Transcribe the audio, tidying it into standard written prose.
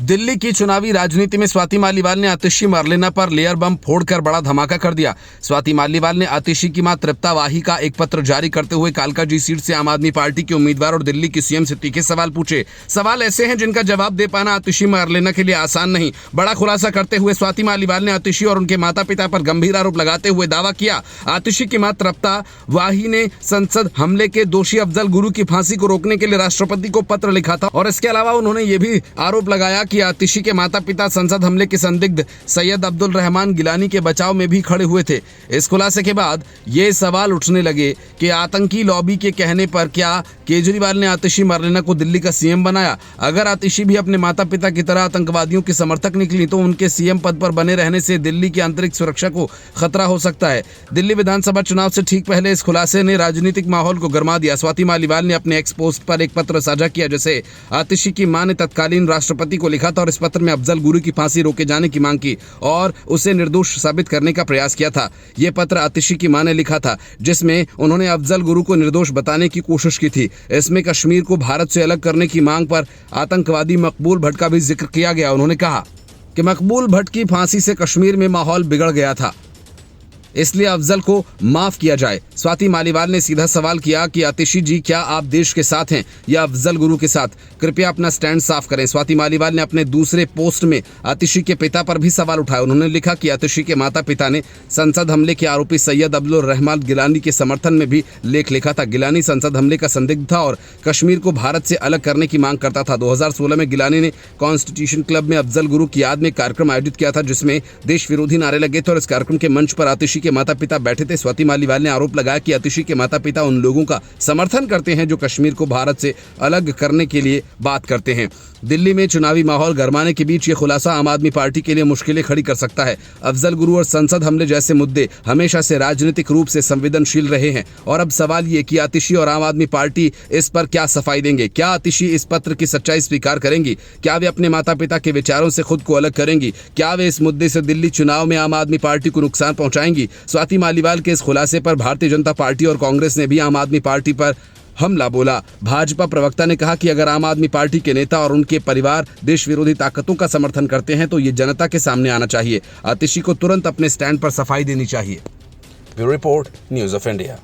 दिल्ली की चुनावी राजनीति में स्वाति मालीवाल ने आतिशी मरलेना पर लेयर बम फोड़कर बड़ा धमाका कर दिया। स्वाति मालीवाल ने आतिशी की मां तृप्ता वाही का एक पत्र जारी करते हुए कालकाजी सीट से आम आदमी पार्टी के उम्मीदवार और दिल्ली की सीएम से तीखे सवाल पूछे। सवाल ऐसे हैं जिनका जवाब दे पाना आतिशी मरलेना के लिए आसान नहीं। बड़ा खुलासा करते हुए स्वाति मालीवाल ने आतिशी और उनके माता पिता पर गंभीर आरोप लगाते हुए दावा किया, आतिशी की मां तृप्ता वाही ने संसद हमले के दोषी अफजल गुरु की फांसी को रोकने के लिए राष्ट्रपति को पत्र लिखा था और इसके अलावा उन्होंने ये भी आरोप लगाया कि आतिशी के माता पिता संसद हमले के संदिग्ध सैयद अब्दुल रहमान गिलानी के बचाव में भी खड़े हुए थे। इस खुलासे के बाद ये सवाल उठने लगे कि आतंकी लॉबी के कहने पर क्या केजरीवाल ने आतिशी मरलेना को दिल्ली का सीएम बनाया? अगर आतिशी भी अपने माता पिता की तरह आतंकवादियों की समर्थक निकली तो उनके सीएम पद पर बने रहने से दिल्ली की आंतरिक सुरक्षा को खतरा हो सकता है। दिल्ली विधानसभा चुनाव से ठीक पहले इस खुलासे ने राजनीतिक माहौल को गर्मा दिया। स्वाति मालीवाल ने अपने एक्स पोस्ट पर एक पत्र साझा किया जिसे आतिशी की मां ने तत्कालीन राष्ट्रपति को लिखा था और इस पत्र में अफजल गुरु की फांसी रोके जाने की मांग की और उसे निर्दोष साबित करने का प्रयास किया था। यह पत्र आतिशी की मां ने लिखा था जिसमें उन्होंने अफजल गुरु को निर्दोष बताने की कोशिश की थी। इसमें कश्मीर को भारत से अलग करने की मांग पर आतंकवादी मकबूल भट्ट का भी जिक्र किया गया। उन्होंने कहा कि मकबूल भट्ट की फांसी से कश्मीर में माहौल बिगड़ गया था, इसलिए अफजल को माफ किया जाए। स्वाति मालीवाल ने सीधा सवाल किया कि आतिशी जी, क्या आप देश के साथ हैं या अफजल गुरु के साथ? कृपया अपना स्टैंड साफ करें। स्वाति मालीवाल ने अपने दूसरे पोस्ट में आतिशी के पिता पर भी सवाल उठाया। उन्होंने लिखा कि आतिशी के माता पिता ने संसद हमले के आरोपी सैयद अब्दुल रहमान गिलानी के समर्थन में भी लेख लिखा था। गिलानी संसद हमले का संदिग्ध था और कश्मीर को भारत से अलग करने की मांग करता था। 2016 में गिलानी ने कॉन्स्टिट्यूशन क्लब में अफजल गुरु की याद में कार्यक्रम आयोजित किया था जिसमें देश विरोधी नारे लगे थे और इस कार्यक्रम के मंच पर आतिशी के माता पिता बैठे थे। स्वाति मालीवाल ने आरोप लगाया कि आतिशी के माता पिता उन लोगों का समर्थन करते हैं जो कश्मीर को भारत से अलग करने के लिए बात करते हैं। दिल्ली में चुनावी माहौल गरमाने के बीच ये खुलासा आम आदमी पार्टी के लिए मुश्किलें खड़ी कर सकता है। अफजल गुरु और संसद हमले जैसे मुद्दे हमेशा से राजनीतिक रूप से संवेदनशील रहे हैं और अब सवाल ये कि आतिशी और आम आदमी पार्टी इस पर क्या सफाई देंगे। क्या आतिशी इस पत्र की सच्चाई स्वीकार करेंगी? क्या वे अपने माता पिता के विचारों से खुद को अलग करेंगी? क्या वे इस मुद्दे से दिल्ली चुनाव में आम आदमी पार्टी को नुकसान पहुंचाएंगी? स्वाति मालीवाल के इस खुलासे पर भारतीय जनता पार्टी और कांग्रेस ने भी आम आदमी पार्टी पर हमला बोला। भाजपा प्रवक्ता ने कहा कि अगर आम आदमी पार्टी के नेता और उनके परिवार देश विरोधी ताकतों का समर्थन करते हैं तो ये जनता के सामने आना चाहिए। आतिशी को तुरंत अपने स्टैंड पर सफाई देनी चाहिए। Bureau report, news of India.